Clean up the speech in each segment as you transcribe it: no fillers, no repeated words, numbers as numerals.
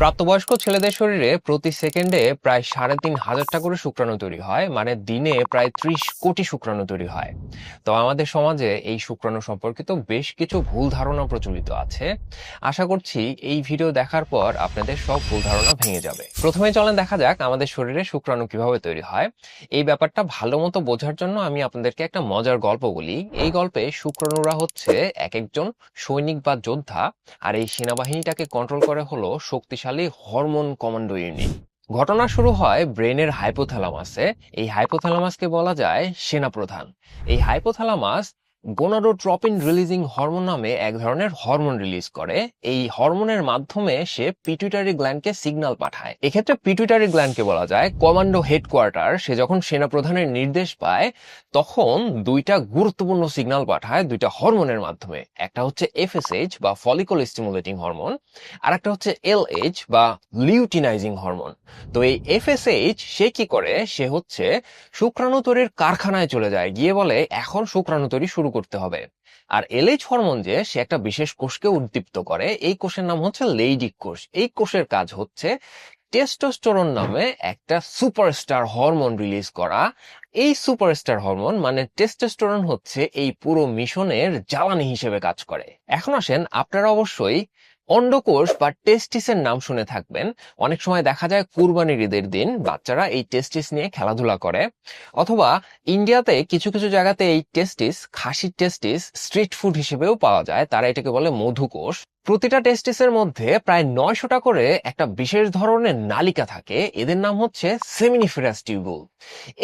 প্রাপ্তবয়স্ক ছেলেদের শরীরে প্রতি সেকেন্ডে প্রায় ৩,৫০০টা করে শুক্রাণু তৈরি হয়, মানে দিনে প্রায় ৩০ কোটি শুক্রাণু তৈরি হয়। তো আমাদের সমাজে এই শুক্রাণু সম্পর্কিত বেশ কিছু ভুল ধারণা প্রচলিত আছে। আশা করছি এই ভিডিও দেখার পর আপনাদের সব ভুল ধারণা ভেঙে যাবে। প্রথমে চলেন দেখা যাক আমাদের শরীরে শুক্রাণু কিভাবে তৈরি হয়। এই ব্যাপারটা ভালো মতো বোঝার জন্য আমি আপনাদেরকে একটা মজার গল্প বলি। এই গল্পে শুক্রাণুরা হচ্ছে এক একজন সৈনিক বা যোদ্ধা, আর এই সেনাবাহিনীটাকে কন্ট্রোল করে হলো শক্তিশালী হরমোন কমান্ডো ইউনিট। ঘটনা শুরু হয় ব্রেনের হাইপোথ্যালামাসে। এই হাইপোথ্যালামাসকে বলা যায় সেনাপ্রধান। এই হাইপোথ্যালামাস গোনাডোট্রপিন রিলিজিং হরমোন নামে এক ধরনের হরমোন রিলিজ করে। এই হরমোনের মাধ্যমে সে পিটুইটারি গ্ল্যান্ডকে সিগন্যাল পাঠায়। এক্ষেত্রে পিটুইটারি গ্ল্যান্ডকে বলা যায় কমান্ডো হেডকোয়ার্টার। সে যখন সেনাপ্রধানের নির্দেশ পায় তখন দুইটা গুরুত্বপূর্ণ সিগন্যাল পাঠায় দুইটা হরমোনের মাধ্যমে। একটা হচ্ছে এফএসএইচ বা ফলিকল স্টিমুলেটিং হরমোন, আর একটা হচ্ছে এলএইচ বা লিউটিনাইজিং হরমোন। তো এই এফএসএইচ সে কি করে, সে হচ্ছে শুক্রাণু তৈরির কারখানায় চলে যায়, গিয়ে বলে এখন শুক্রাণু তৈরি শুরু করতে হবে। আর এলএইচ হরমোন যে সে একটা বিশেষ কোষকে উদ্দীপ্ত করে, এই কোষের নাম হচ্ছে লেইডিক কোষ। এই কোষের কাজ হচ্ছে টেস্টোস্টেরন নামে একটা সুপারস্টার হরমোন রিলিজ করা। এই সুপারস্টার হরমোন মানে টেস্টোস্টেরন হচ্ছে এই পুরো মিশনের জ্বালানি হিসেবে কাজ করে। এখন আসেন, আপনারা অবশ্যই অন্ডকোষ বা টেস্টিসের নাম শুনে থাকবেন। অনেক সময় দেখা যায় কুরবানির ঈদের দিন বাচ্চারা এই টেস্টিস নিয়ে খেলাধুলা করে, অথবা ইন্ডিয়াতে কিছু কিছু জায়গাতে এই টেস্টিস, খাসির টেস্টিস স্ট্রিট ফুড হিসেবেও পাওয়া যায়। তারা এটাকে বলে মধুকোষ। প্রতিটা টেস্টিসের মধ্যে প্রায় 900টা করে একটা বিশেষ ধরনের নালিকা থাকে, এদের নাম হচ্ছে সেমিনিফেরাস টিউবুল।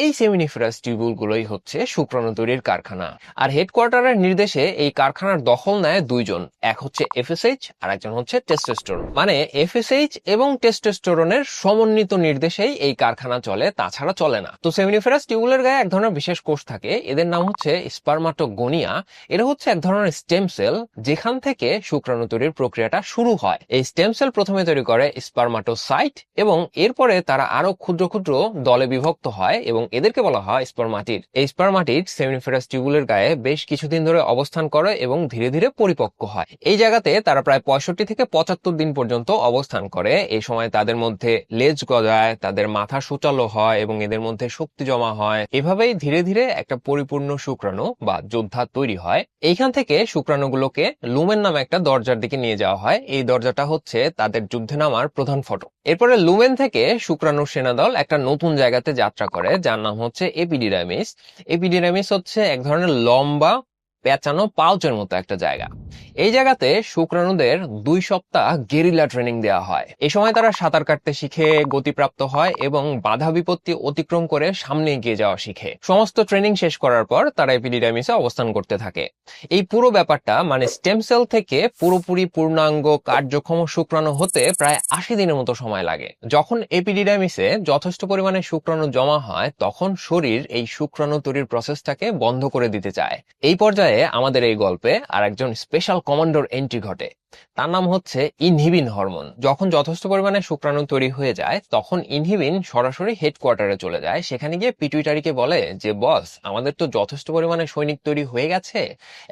এই সেমিনিফেরাস টিউবুল গুলোই হচ্ছে শুক্রাণু তৈরির কারখানা। আর হেডকোয়ার্টারের নির্দেশে এই কারখানার দখল নেয় দুইজন, এক হচ্ছে এফএসএইচ আর একজন হচ্ছে টেস্টোস্টেরন। মানে এফএসএইচ এবং টেস্টোস্টেরনের সমন্বিত নির্দেশেই এই কারখানা চলে, তাছাড়া চলে না। তো সেমিনিফেরাস টিউবুলের গায়ে এক ধরনের বিশেষ কোষ থাকে, এদের নাম হচ্ছে স্পারমাটোগোনিয়া। এটা হচ্ছে এক ধরনের স্টেম সেল, যেখান থেকে শুক্রাণু তৈরির প্রক্রিয়াটা শুরু হয়। এই স্টেম সেল প্রথমে তৈরি করে স্পারমাটোসাইট, এবং এরপরে তারা আরো ক্ষুদ্র ক্ষুদ্র দলে বিভক্ত হয় এবং এদেরকে বলা হয় স্পারমাটিড। এই স্পারমাটিড সেমিনিফেরাস টিউবুলের গায়ে বেশ কিছুদিন ধরে অবস্থান করে এবং ধীরে ধীরে পরিপক্ক হয়। এই জায়গাতে তারা প্রায় 65 থেকে 75 দিন পর্যন্ত অবস্থান করে। এই সময় তাদের মধ্যে লেজ গজায়, তাদের মাথা সূচালো হয় এবং এদের মধ্যে শক্তি জমা হয়। এভাবেই ধীরে ধীরে একটা পরিপূর্ণ শুক্রাণু বা যোদ্ধা তৈরি হয়। এইখান থেকে শুক্রাণুগুলোকে লুমেন নামে একটা দরজার দিকে নিয়ে যাওয়া হয়। এই দরজাটা হচ্ছে তাদের যুদ্ধে নামার প্রধান ফটক। এরপরে লুমেন থেকে শুক্রাণুর সেনাদল একটা নতুন জায়গাতে যাত্রা করে, যার নাম হচ্ছে এপিডিডার্মিস। এপিডিডার্মিস হচ্ছে এক ধরনের লম্বা পেঁচানো পাউচের মতো একটা জায়গা। এই জায়গাতে শুক্রাণুদের 2 সপ্তাহ গেরিলা ট্রেনিং দেওয়া হয়। এই সময় তারা সাঁতার কাটতে শিখে, গতিপ্রাপ্ত হয় এবং বাধা বিপত্তি অতিক্রম করে সামনে এগিয়ে যাওয়া শিখে। সমস্ত ট্রেনিং শেষ করার পর তারা এপিডিডার্মিসে অবস্থান করতে থাকে। এই পুরো ব্যাপারটা মানে স্টেম সেল থেকে পুরোপুরি পূর্ণাঙ্গ কার্যক্ষম শুক্রাণু হতে প্রায় 80 দিনের মতো সময় লাগে। যখন এপিডিডার্মিসে যথেষ্ট পরিমাণে শুক্রাণু জমা হয় তখন শরীর এই শুক্রাণু তৈরির প্রসেসটাকে বন্ধ করে দিতে চায়। এই পর্যায়ে আমাদের এই গল্পে আর একজন স্পেশাল কমান্ডোর এন্ট্রি ঘটে। তার নাম হচ্ছে ইনহিবিন হরমোন। যখন যথেষ্ট পরিমাণে শুক্রাণু তৈরি হয়ে যায় তখন ইনহিবিন সরাসরি হেডকোয়ার্টারে চলে যায়। সেখানে গিয়ে পিটুইটারিকে বলে যে বস, আমাদের তো যথেষ্ট পরিমাণে সৈনিক তৈরি হয়ে গেছে,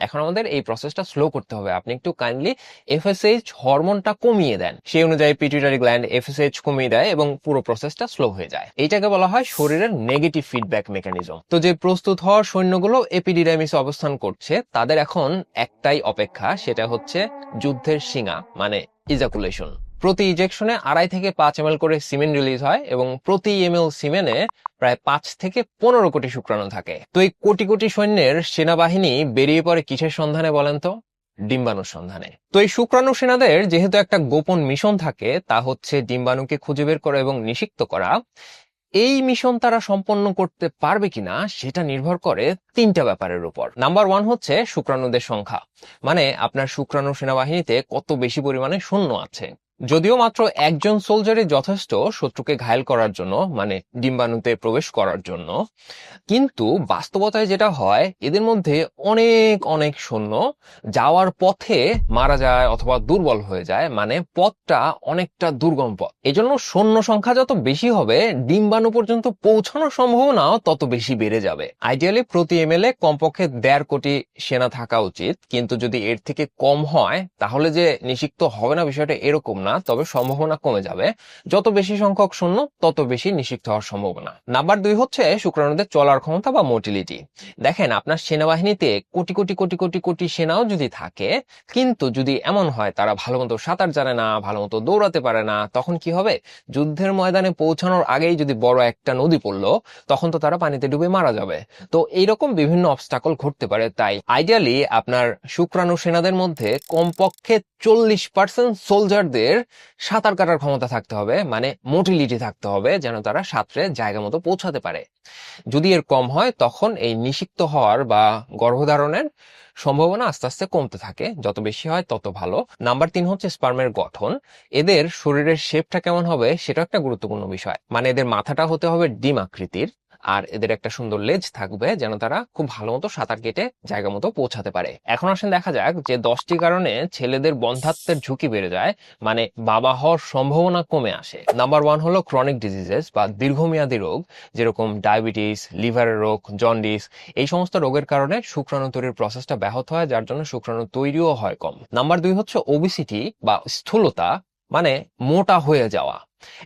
এখন আমাদের এই প্রসেসটা স্লো করতে হবে, আপনি একটু কাইন্ডলি এফএসএইচ হরমোনটা কমিয়ে দেন। সেই অনুযায়ী পিটুইটারি গ্ল্যান্ড এফএসএইচ কমিয়ে দেয় এবং পুরো প্রসেসটা স্লো হয়ে যায়। এইটাকে বলা হয় শরীরের নেগেটিভ ফিডব্যাক মেকানিজম। তো যে প্রস্তুত হওয়ার সৈন্যগুলো এপিডিডার্মিসে অবস্থান করছে তাদের এখন একটাই অপেক্ষা, সেটা হচ্ছে যুদ্ধের শিঙা মানে ইজাকুলেশন। প্রতি ইজেকশনে 2.5 থেকে 5 ml করে সিমেন রিলিজ হয় এবং প্রতি ml সিমেনে প্রায় 5 থেকে 15 কোটি শুক্রাণু থাকে। তো এই কোটি কোটি সৈন্যের সেনাবাহিনী বেরিয়ে পড়ে কিসের সন্ধানে বলেন তো? ডিম্বাণুর সন্ধানে। তো এই শুক্রাণু সেনাদের যেহেতু একটা গোপন মিশন থাকে, তা হচ্ছে ডিম্বাণুকে খুঁজে বের করা এবং নিষিক্ত করা। এই মিশন তারা সম্পন্ন করতে পারবে কিনা সেটা নির্ভর করে 3টা ব্যাপারের উপর। নাম্বার 1 হচ্ছে শুক্রাণুদের সংখ্যা, মানে আপনার শুক্রাণু সেনাবাহিনীতে কত বেশি পরিমাণে সৈন্য আছে। যদিও মাত্র একজন সোলজারই যথেষ্ট শত্রুকে ঘায়েল করার জন্য, মানে ডিম্বাণুতে প্রবেশ করার জন্য, কিন্তু বাস্তবতায় যেটা হয় এদের মধ্যে অনেক অনেক সৈন্য যাওয়ার পথে মারা যায় অথবা দুর্বল হয়ে যায়, মানে পথটা অনেকটা দুর্গম পথ। এজন্য সৈন্য সংখ্যা যত বেশি হবে ডিম্বাণু পর্যন্ত পৌঁছানোর সম্ভাবনাও তত বেশি বেড়ে যাবে। আইডিয়ালি প্রতি এমএলএ কমপক্ষে 1.5 কোটি সেনা থাকা উচিত, কিন্তু যদি এর থেকে কম হয় তাহলে যে নিষিক্ত হবে না বিষয়টা এরকম না। না, তবে সম্ভাবনা কমে যাবে। যত বেশি সংখ্যক শূন্য তত বেশি নিষিক্ত হওয়ার সম্ভাবনা। নাম্বার 2 হচ্ছে শুক্রাণুদের চলার ক্ষমতা বা মোটিলিটি। দেখেন, আপনার সেনাবাহিনীতে কোটি কোটি কোটি কোটি কোটি সেনাও যদি থাকে, কিন্তু যদি এমন হয় তারা ভালো মতো সাঁতার জানে না, ভালো মতো দৌড়াতে পারে না, তখন কি হবে? যুদ্ধের ময়দানে পৌঁছানোর আগেই যদি বড় একটা নদী পড়লো, তখন তো তারা পানিতে ডুবে মারা যাবে। তো এইরকম বিভিন্ন অবস্টাকল ঘটতে পারে। তাই আইডিয়ালি আপনার শুক্রাণু সেনাদের মধ্যে কমপক্ষে 40% সোলজারদের সাঁতার কাটার ক্ষমতা থাকতে হবে, মানে মোটিলিটি থাকতে হবে, যেন তারা সাঁতরে জায়গা মতো পৌঁছাতে পারে। যদি এর কম হয়, তখন এই নিষিক্ত হওয়ার বা গর্ভধারণের সম্ভাবনা আস্তে আস্তে কমতে থাকে। যত বেশি হয় তত ভালো। নাম্বার 3 হচ্ছে স্পার্মের গঠন। এদের শরীরের শেপটা কেমন হবে সেটা একটা গুরুত্বপূর্ণ বিষয়। মানে এদের মাথাটা হতে হবে ডিম আকৃতির, আর এদের একটা সুন্দর লেজ থাকবে, যেন তারা খুব ভালো মতো সাঁতার কেটে জায়গা মতো পৌঁছাতে পারে। এখন আসেন দেখা যাক যে 10টি কারণে ছেলেদের বন্ধ্যাত্বের ঝুঁকি বেড়ে যায়, মানে বাবা হওয়ার সম্ভাবনা কমে আসে। নাম্বার 1 হলো ক্রনিক ডিজিজেস বা দীর্ঘমেয়াদী রোগ, যেরকম ডায়াবেটিস, লিভারের রোগ, জন্ডিস। এই সমস্ত রোগের কারণে শুক্রাণু তৈরির প্রসেসটা ব্যাহত হয়, যার জন্য শুক্রাণু তৈরিও হয় কম। নাম্বার 2 হচ্ছে ওবিসিটি বা স্থূলতা, মানে মোটা হয়ে যাওয়া।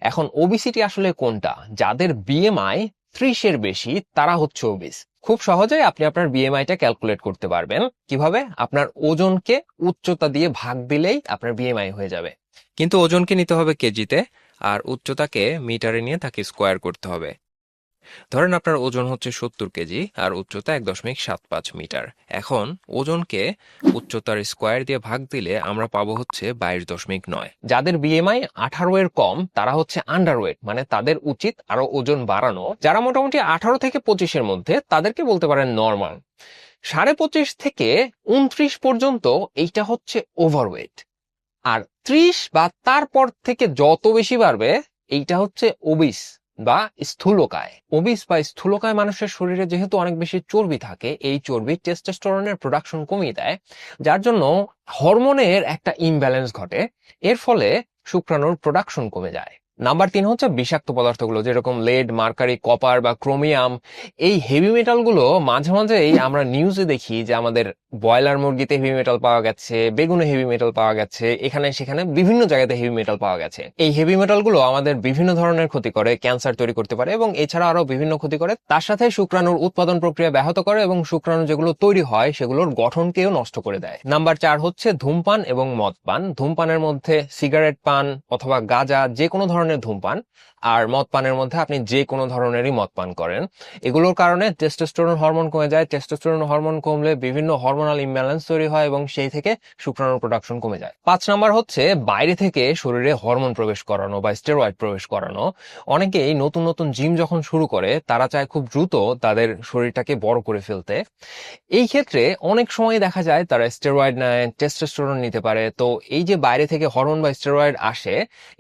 এখন ওবিসিটি আসলে কোনটা? যাদের বিএমআই 30-এর বেশি তারা হচ্ছে ওবিস। খুব সহজেই আপনি আপনার বিএমআইটা ক্যালকুলেট করতে পারবেন। কিভাবে? আপনার ওজনকে উচ্চতা দিয়ে ভাগ দিলেই আপনার বিএমআই হয়ে যাবে। কিন্তু ওজনকে নিতে হবে কেজিতে, আর উচ্চতাকে মিটারে নিয়ে তাকে স্কোয়ার করতে হবে। ধরেন আপনার ওজন হচ্ছে 70 কেজি আর উচ্চতা 1.75 মিটার। এখন ওজনকে উচ্চতার স্কোয়ার দিয়ে ভাগ দিলে আমরা পাবো হচ্ছে 22.9। যাদের বিএমআই 18 এর কম তারা হচ্ছে আন্ডারওয়েট, মানে তাদের উচিত আরো ওজন বাড়ানো। যারা মোটামুটি 18 থেকে 25-এর মধ্যে, তাদেরকে বলতে পারেন নর্মাল। 25.5 থেকে 29 পর্যন্ত এইটা হচ্ছে ওভারওয়েট। আর 30 বা তারপর থেকে যত বেশি বাড়বে, এইটা হচ্ছে ওবিস বা স্থূলকায়। ওবিস বা স্থূলকায় মানুষের শরীরে যেহেতু অনেক বেশি চর্বি থাকে, এই চর্বি টেস্টোস্টেরনের প্রোডাকশন কমিয়ে দেয়, যার জন্য হরমোনের একটা ইমব্যালেন্স ঘটে। এর ফলে শুক্রাণুর প্রোডাকশন কমে যায়। নাম্বার 3 হচ্ছে বিষাক্ত পদার্থগুলো, যেরকম লেড, মার্কারি, কপার বা ক্রোমিয়াম। এই হেভি মেটালগুলো মাঝে মাঝেই আমরা নিউজে দেখি যে আমাদের ব্রয়লার মুরগিতে হেভি মেটাল পাওয়া গেছে, বেগুনে হেভি মেটাল পাওয়া গেছে, এখানে সেখানে বিভিন্ন জায়গাতে হেভি মেটাল পাওয়া গেছে। এই হেভি মেটালগুলো আমাদের বিভিন্ন ধরনের ক্ষতি করে, ক্যান্সার তৈরি করতে পারে এবং এছাড়া আরো বিভিন্ন ক্ষতি করে। তার সাথে শুক্রাণুর উৎপাদন প্রক্রিয়া ব্যাহত করে এবং শুক্রাণু যেগুলো তৈরি হয় সেগুলোর গঠনকেও নষ্ট করে দেয়। নাম্বার 4 হচ্ছে ধূমপান এবং মদপান। ধূমপানের মধ্যে সিগারেট পান অথবা গাঁজা, যে কোনো ধরনের ধূমপান, আর মদ পানের মধ্যে আপনি যে কোনো ধরনেরই মদ পান করেন। এগুলোর কারণে টেস্টোস্টেরন হরমোন কমে যায়। টেস্টোস্টেরন হরমোন কমলে বিভিন্ন হরমোনাল ইমব্যালেন্স তৈরি হয় এবং সেই থেকে শুক্রাণুর প্রোডাকশন কমে যায়। 5 নাম্বার হচ্ছে বাইরে থেকে শরীরে হরমোন প্রবেশ করানো বা স্টেরয়েড প্রবেশ করানো। অনেকেই নতুন নতুন জিম যখন শুরু করে, তারা চায় খুব দ্রুত তাদের শরীরটাকে বড় করে ফেলতে। এই ক্ষেত্রে অনেক সময় দেখা যায় তারা স্টেরয়েড নেয়, টেস্টোস্টেরন নিতে পারে। তো এই যে বাইরে থেকে হরমোন বা স্টেরয়েড আসে,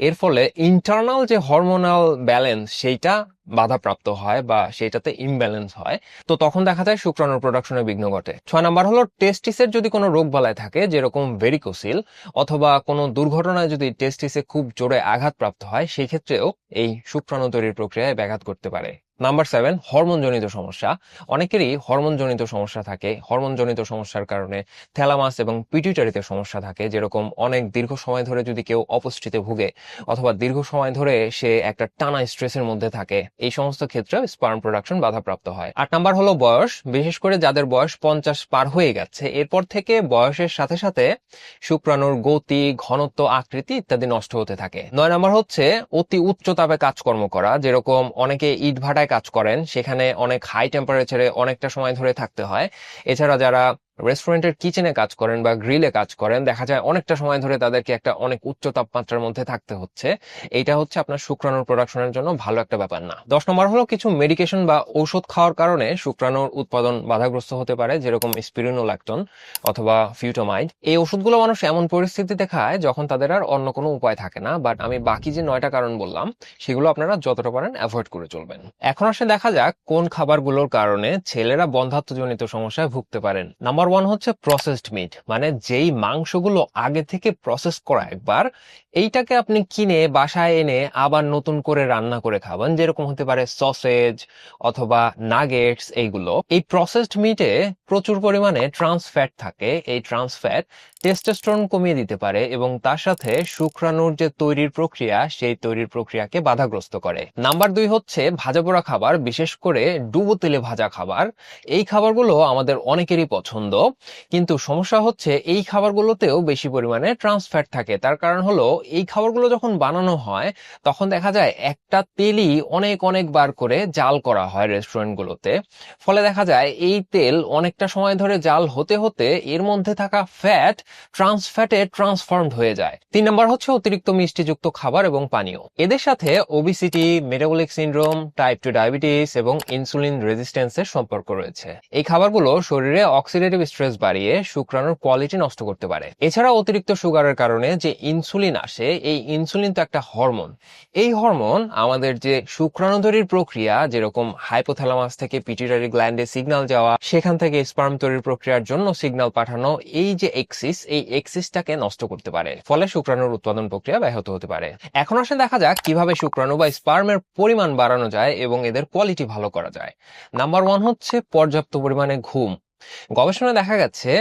এর ফলে ইন্টারনাল যে হরমোনাল ব্যালেন্স সেইটা বাধাপ্রাপ্ত হয় বা সেইটাতে ইমব্যালেন্স হয়। তো তখন দেখা যায় শুক্রাণুর প্রোডাকশনে বিঘ্ন ঘটে। 6 নাম্বার হলো টেস্টিসের যদি কোনো রোগ বালাই থাকে, যেরকম ভেরিকোসিল, অথবা কোনো দুর্ঘটনায় যদি টেস্টিসে খুব জোরে আঘাতপ্রাপ্ত হয়, সেই ক্ষেত্রেও এই শুক্রাণু তৈরির প্রক্রিয়ায় ব্যাঘাত করতে পারে। নাম্বার 7, হরমোনজনিত সমস্যা। অনেকেরই হরমোনজনিত সমস্যা থাকে। হরমোনজনিত সমস্যার কারণে থ্যালামাস এবং পিটুইটারিতে সমস্যা থাকে, যেরকম অনেক দীর্ঘ সময় ধরে যদি কেউ অপুষ্টিতে ভুগে অথবা দীর্ঘ সময় ধরে সে একটা টানা স্ট্রেসের মধ্যে থাকে, এই সমস্ত ক্ষেত্রে স্পার্ম প্রোডাকশন বাধাপ্রাপ্ত হয়। 8 নাম্বার হলো বয়স। বিশেষ করে যাদের বয়স 50 পার হয়ে গেছে, এরপর থেকে বয়সের সাথে সাথে শুক্রাণুর গতি, ঘনত্ব, আকৃতি ইত্যাদি নষ্ট হতে থাকে। 9 নাম্বার হচ্ছে অতি উচ্চ তাপে কাজকর্ম করা, যেরকম অনেকে ইট ভাটায় কাজ করেন, সেখানে অনেক হাই টেম্পারেচারে অনেকটা সময় ধরে থাকতে হয়। এছাড়া যারা রেস্টুরেন্টের কিচেনে কাজ করেন বা গ্রিলে কাজ করেন, দেখা যায় অনেকটা সময় ধরে তাদেরকে একটা অনেক উচ্চ তাপমাত্রার মধ্যে থাকতে হচ্ছে। এইটা হচ্ছে আপনার শুক্রাণুর প্রোডাকশনের জন্য ভালো একটা ব্যাপার না। 10 নম্বর হলো কিছু মেডিকেশন বা ঔষধ খাওয়ার কারণে শুক্রাণুর উৎপাদন বাধাগ্রস্ত হতে পারে, যেরকম স্পিরুনোল্যাকটোন অথবা ফিউটোমাইড। এই ওষুধগুলো মানুষ এমন পরিস্থিতিতে খায় যখন তাদের আর অন্য কোনো উপায় থাকে না। বাট আমি বাকি যে 9টা কারণ বললাম, সেগুলো আপনারা যতটা পারেন অ্যাভয়েড করে চলবেন। এখন আসে দেখা যাক কোন খাবারগুলোর কারণে ছেলেরা বন্ধ্যাত্বজনিত সমস্যায় ভুগতে পারেন। নাম্বার নাম্বার 1 হচ্ছে প্রসেসড মিট, মানে যেই মাংসগুলো আগে থেকে প্রসেস করা একবার, এইটাকে আপনি কিনে বাসায় এনে আবার নতুন করে রান্না করে খাবেন, যেরকম হতে পারে সসেজ অথবা নাগেটস। এইগুলো, এই প্রসেসড মিটে প্রচুর পরিমাণে ট্রান্স ফ্যাট থাকে। এই ট্রান্স ফ্যাট টেস্টোস্টেরন কমিয়ে দিতে পারে এবং তার সাথে শুক্রাণুর যে তৈরির প্রক্রিয়া, সেই তৈরির প্রক্রিয়াকে বাধাগ্রস্ত করে। নাম্বার 2 হচ্ছে ভাজা পোড়া খাবার, বিশেষ করে ডুবো তেলে ভাজা খাবার। এই খাবারগুলো আমাদের অনেকেরই পছন্দ, কিন্তু সমস্যা হচ্ছে এই খাবারগুলোতেও বেশি পরিমাণে ট্রান্স ফ্যাট থাকে। তার কারণ হলো এই খাবারগুলো যখন বানানো হয় তখন দেখা যায় একটা তেলই অনেক অনেক বার করে জাল করা হয় রেস্টুরেন্টগুলোতে। ফলে দেখা যায় এই তেল অনেকটা সময় ধরে জাল হতে হতে এর মধ্যে থাকা ফ্যাট ট্রান্স ফ্যাটে ট্রান্সফর্মড হয়ে যায়। 3 নম্বর হচ্ছে অতিরিক্ত মিষ্টিযুক্ত খাবার এবং পানীয়। এদের সাথে obesity, metabolic syndrome, type 2 diabetes এবং ইনসুলিন রেজিস্ট্যান্সের সম্পর্ক রয়েছে। এই খাবারগুলো শরীরে অক্সিডেটিভ স্ট্রেস বাড়িয়ে শুক্রাণুর কোয়ালিটি নষ্ট করতে পারে। এছাড়া অতিরিক্ত সুগারের কারণে যে ইনসুলিন আসে, এই ইনসুলিন তো একটা হরমোন। এই হরমোন আমাদের যে শুক্রাণু তৈরির প্রক্রিয়া, যেরকম হাইপোথ্যালামাস থেকে পিটুইটারি গ্ল্যান্ডে সিগন্যাল যাওয়া, সেখান থেকে স্পার্ম তৈরির প্রক্রিয়ার জন্য সিগন্যাল পাঠানো, এই যে এক্সিস, এই এক্সিসটাকে নষ্ট করতে পারে। ফলে শুক্রাণুর উৎপাদন প্রক্রিয়া ব্যাহত হতে পারে। এখন আসলে দেখা যাক কিভাবে শুক্রাণু বা স্পার্মের পরিমাণ বাড়ানো যায় এবং এদের কোয়ালিটি ভালো করা যায়। নাম্বার 1 হচ্ছে পর্যাপ্ত পরিমাণে ঘুম। গবেষণায় দেখা গেছে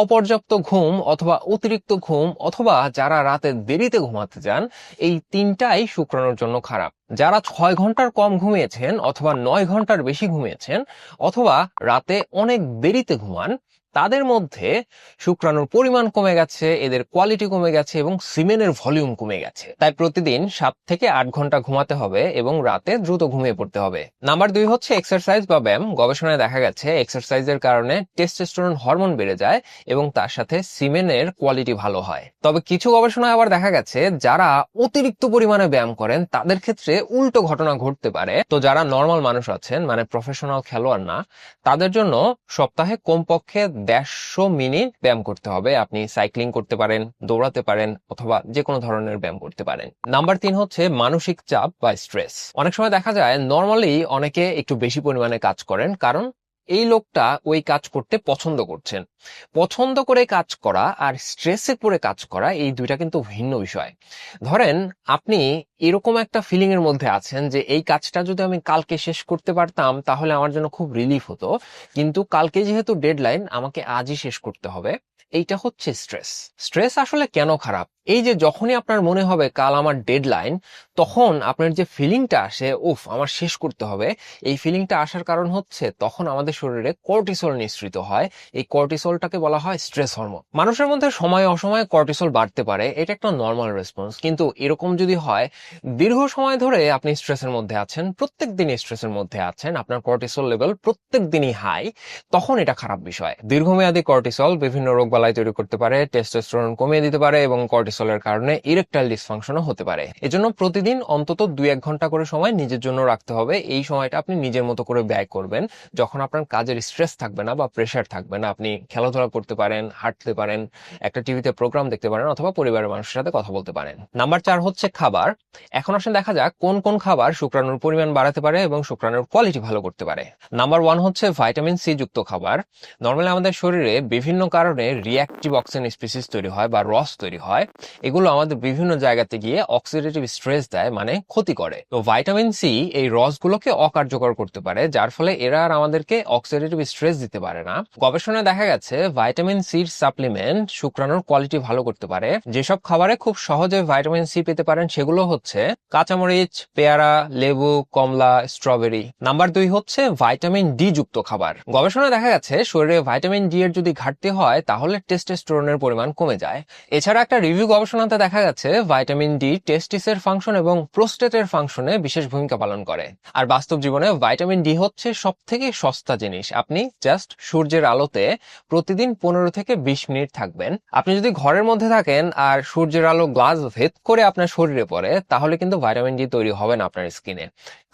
অপর্যাপ্ত ঘুম অথবা অতিরিক্ত ঘুম অথবা যারা রাতে দেরিতে ঘুমাতে যান, এই তিনটাই শুক্রাণুর জন্য খারাপ। যারা 6 ঘন্টার কম ঘুমিয়েছেন অথবা 9 ঘন্টার বেশি ঘুমিয়েছেন অথবা রাতে অনেক দেরিতে ঘুমান, তাদের মধ্যে শুক্রাণুর পরিমাণ কমে গেছে, এদের কোয়ালিটি কমে গেছে এবং সিমেনের ভলিউম কমে গেছে। তাই প্রতিদিন 7 থেকে 8 ঘন্টা ঘুমাতে হবে এবং রাতে দ্রুত ঘুমিয়ে পড়তে হবে। নাম্বার 2 হচ্ছে এক্সারসাইজ বা ব্যায়াম। গবেষণায় দেখা গেছে এক্সারসাইজের কারণে টেস্টোস্টেরন হরমোন বেড়ে যায় এবং তার সাথে সিমেনের কোয়ালিটি ভালো হয়। তবে কিছু গবেষণায় আবার দেখা গেছে যারা অতিরিক্ত পরিমাণে ব্যায়াম করেন তাদের ক্ষেত্রে উল্টো ঘটনা ঘটতে পারে। তো যারা নর্মাল মানুষ আছেন, মানে প্রফেশনাল খেলোয়াড় না, তাদের জন্য সপ্তাহে কমপক্ষে 150 মিনিট ব্যায়াম করতে হবে। আপনি সাইক্লিং করতে পারেন, দৌড়াতে পারেন অথবা যে কোনো ধরনের ব্যায়াম করতে পারেন। নাম্বার 3 হচ্ছে মানসিক চাপ বা স্ট্রেস। অনেক সময় দেখা যায় নর্মালি অনেকে একটু বেশি পরিমাণে কাজ করেন, কারণ এই লোকটা ওই কাজ করতে পছন্দ করছেন। পছন্দ করে কাজ করা আর স্ট্রেসে পড়ে কাজ করা, এই দুইটা কিন্তু ভিন্ন বিষয়। ধরেন আপনি এরকম একটা ফিলিং এর মধ্যে আছেন যে এই কাজটা যদি আমি কালকে শেষ করতে পারতাম তাহলে আমার জন্য খুব রিলিফ হতো, কিন্তু কালকে যেহেতু ডেডলাইন, আমাকে আজই শেষ করতে হবে। এইটা হচ্ছে স্ট্রেস। স্ট্রেস আসলে কেন খারাপ? এই যে যখনই আপনার মনে হবে কাল আমার ডেডলাইন, তখন আপনার যে ফিলিংটা আসে, উফ আমার শেষ করতে হবে, এই ফিলিংটা আসার কারণ হচ্ছে তখন আমাদের শরীরে কর্টিসল নিঃসৃত হয়। এই কর্টিসলটাকে বলা হয় স্ট্রেস হরমোন। মানুষের মধ্যে সময় অসময়ে কর্টিসল বাড়তে পারে, এটা একটা নর্মাল রেসপন্স। কিন্তু এরকম যদি হয় দীর্ঘ সময় ধরে আপনি স্ট্রেসের মধ্যে আছেন, প্রত্যেক দিনই স্ট্রেসের মধ্যে আছেন, আপনার কর্টিসল লেভেল প্রত্যেক দিনই হাই, তখন এটা খারাপ বিষয়। দীর্ঘমেয়াদী কর্টিসল বিভিন্ন রোগবালাই তৈরি করতে পারে, টেস্টোস্টেরন কমিয়ে দিতে পারে এবং কর্টিসলের কারণে ইরেকটাইল ডিসফাংশনও হতে পারে। এজন্য প্রতিদিন অন্তত 2-1 ঘন্টা করে সময় নিজের জন্য রাখতে হবে। এই সময়টা আপনি নিজের মতো করে ব্যয় করবেন, যখন আপনার কাজের স্ট্রেস থাকবে না বা প্রেশার থাকবে না। আপনি খেলাধুলা করতে পারেন, হাঁটতে পারেন, একটা টিভিতে প্রোগ্রাম দেখতে পারেন অথবা পরিবারের মানুষের সাথে কথা বলতে পারেন। নাম্বার 4 হচ্ছে খাবার। এখন আসলে দেখা যাক কোন কোন খাবার শুক্রাণুর পরিমাণ বাড়াতে পারে এবং শুক্রাণুর কোয়ালিটি ভালো করতে পারে। নাম্বার 1 হচ্ছে ভাইটামিন সি যুক্ত খাবার। নর্মালি আমাদের শরীরে বিভিন্ন কারণে রিঅ্যাক্টিভ অক্সিজেন স্পিসিস তৈরি হয় বা রস তৈরি হয়। এগুলো আমাদের বিভিন্ন জায়গাতে গিয়ে অক্সিডেটিভ স্ট্রেস দেয়, মানে ক্ষতি করে। তো ভাইটামিন সি এই রসগুলোকে অকার্যকর করতে পারে, যার ফলে এরা আর আমাদেরকে অক্সিডেটিভ স্ট্রেস দিতে পারে না। গবেষণায় দেখা গেছে ভাইটামিন সির সাপ্লিমেন্ট শুক্রাণুর কোয়ালিটি ভালো করতে পারে। যেসব খাবারে খুব সহজে ভাইটামিন সি পেতে পারেন সেগুলো হচ্ছে কাঁচামরিচ, পেয়ারা, লেবু, কমলা, স্ট্রবেরি। নাম্বার 2 হচ্ছে ভাইটামিন ডি যুক্ত খাবার। গবেষণায় দেখা গেছে শরীরে ভাইটামিন ডি এর যদি ঘাটতি হয় তাহলে টেস্টোস্টেরনের পরিমাণ কমে যায়। এছাড়া একটা রিভিউ গবেষণাতে দেখা গেছে ভাইটামিন ডি টেস্টিসের ফাংশন এবং প্রোস্টেটের ফাংশনে বিশেষ ভূমিকা পালন করে। আর বাস্তব জীবনে ভাইটামিন ডি হচ্ছে সবথেকে সস্তা জিনিস। আপনি জাস্ট সূর্যের আলোতে প্রতিদিন 15 থেকে 20 মিনিট থাকবেন। আপনি যদি ঘরের মধ্যে থাকেন আর সূর্যের আলো গ্লাস ভেদ করে আপনার শরীরে পড়ে, তাহলে কিন্তু ভাইটামিন ডি তৈরি হবে না আপনার স্কিনে।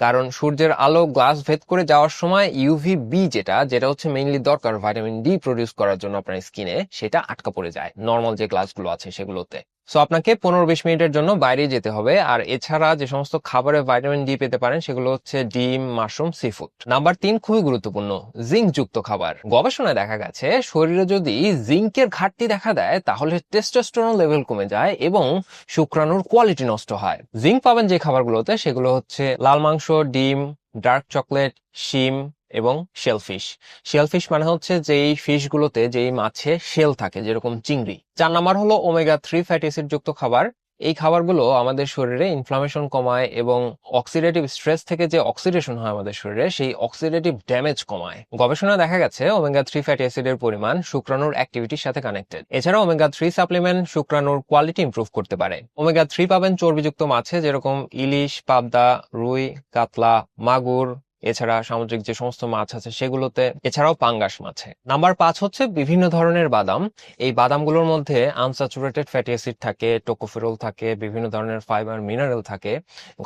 কারণ সূর্যের আলো গ্লাস ভেদ করে যাওয়ার সময় ইউভি বি যেটা হচ্ছে মেইনলি দরকার ভাইটামিন ডি প্রডিউস করার জন্য আপনার স্কিনে, সেটা আটকা পড়ে যায় নর্মাল যে গ্লাসগুলো আছে সেগুলোতে। সো আপনাকে 15-20 মিনিটের জন্য বাইরে যেতে হবে। আর এছাড়া যে সমস্ত খাবারে ভিটামিন ডি পেতে পারেন সেগুলো হচ্ছে ডিম, মাশরুম, সি ফুড। নাম্বার 3 খুবই গুরুত্বপূর্ণ, জিঙ্ক যুক্ত খাবার। গবেষণায় দেখা গেছে শরীরে যদি জিঙ্কের ঘাটতি দেখা দেয় তাহলে টেস্টোস্টেরন লেভেল কমে যায় এবং শুক্রাণুর কোয়ালিটি নষ্ট হয়। জিঙ্ক পাবেন যে খাবারগুলোতে সেগুলো হচ্ছে লাল মাংস, ডিম, ডার্ক চকলেট, শিম এবং শেলফিশ। শেলফিশ মানে হচ্ছে যেই ফিশগুলোতে যেই মাছে শেল থাকে, যেরকম চিংড়ি। 4 নাম্বার হলো ওমেগা 3 ফ্যাটি অ্যাসিড যুক্ত খাবার। এই খাবারগুলো আমাদের শরীরে ইনফ্লামেশন কমায় এবং অক্সিডেটিভ স্ট্রেস থেকে যে অক্সিডেশন হয় আমাদের শরীরে সেই অক্সিডেটিভ ড্যামেজ কমায়। গবেষণায় দেখা গেছে ওমেগা 3 ফ্যাটি অ্যাসিডের পরিমাণ শুক্রাণুর অ্যাক্টিভিটির সাথে কানেক্টেড। এছাড়া ওমেগা 3 সাপ্লিমেন্ট শুক্রাণুর কোয়ালিটি ইমপ্রুভ করতে পারে। ওমেগা 3 পাবেন চর্বিযুক্ত মাছে, যেরকম ইলিশ, পাবদা, রুই, কাতলা, মাগুর, এছাড়া সামুদ্রিক যে সমস্ত মাছ আছে সেগুলোতে, এছাড়াও পাঙ্গাস মাছে। নাম্বার 5 হচ্ছে বিভিন্ন ধরনের বাদাম। এই বাদামগুলোর মধ্যে আনস্যাচুরেটেড ফ্যাটি অ্যাসিড থাকে, টোকোফেরল থাকে, বিভিন্ন ধরনের ফাইবার, মিনারেল থাকে।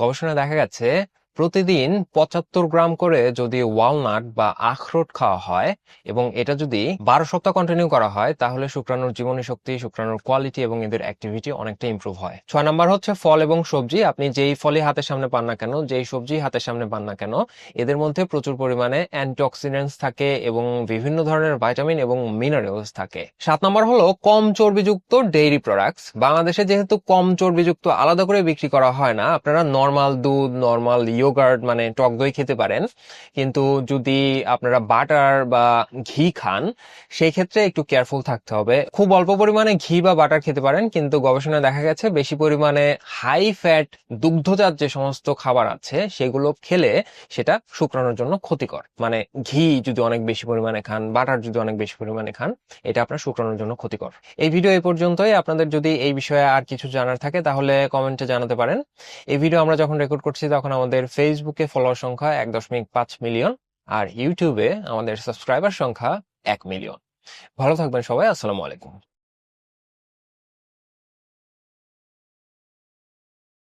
গবেষণায় দেখা গেছে প্রতিদিন 75 গ্রাম করে যদি ওয়ালনাট বা আখরোট খাওয়া হয় এবং এটা যদি 12 সপ্তাহ কন্টিনিউ করা হয় তাহলে শুক্রাণুর জীবনী শক্তি, শুক্রাণুর কোয়ালিটি এবং এদের অ্যাক্টিভিটি অনেকটা ইমপ্রুভ হয়। 6 নাম্বার হচ্ছে ফল এবং সবজি। আপনি যেই ফলই হাতের সামনে পান না কেন, যেই সবজি হাতের সামনে পান না কেন, এদের মধ্যে প্রচুর পরিমাণে অ্যান্টিঅক্সিডেন্টস থাকে এবং বিভিন্ন ধরনের ভাইটামিন এবং মিনারেলস থাকে। 7 নম্বর হলো কম চর্বিযুক্ত ডেইরি প্রোডাক্টস। বাংলাদেশে যেহেতু কম চর্বিযুক্ত আলাদা করে বিক্রি করা হয় না, আপনারা নরমাল দুধ, নরমাল ইয়োগার্ট মানে টক দই খেতে পারেন। কিন্তু যদি আপনারা বাটার বা ঘি খান সেই ক্ষেত্রে একটু কেয়ারফুল থাকতে হবে। খুব অল্প পরিমাণে ঘি বা বাটার খেতে পারেন, কিন্তু গবেষণায় দেখা গেছে বেশি পরিমাণে হাই ফ্যাট দুগ্ধজাত যে সমস্ত খাবার আছে সেগুলো খেলে সেটা শুক্রাণুর জন্য ক্ষতিকর। মানে ঘি যদি অনেক বেশি পরিমাণে খান, বাটার যদি অনেক বেশি পরিমাণে খান, এটা আপনার শুক্রাণুর জন্য ক্ষতিকর। এই ভিডিও এই পর্যন্তই। আপনাদের যদি এই বিষয়ে আর কিছু জানার থাকে তাহলে কমেন্টে জানাতে পারেন। এই ভিডিও আমরা যখন রেকর্ড করছি তখন আমাদের ফেসবুকে ফলোয়ার সংখ্যা 1.5 মিলিয়ন আর ইউটিউবে আমাদের সাবস্ক্রাইবার সংখ্যা 1 মিলিয়ন। ভালো থাকবেন সবাই। আসসালামু আলাইকুম।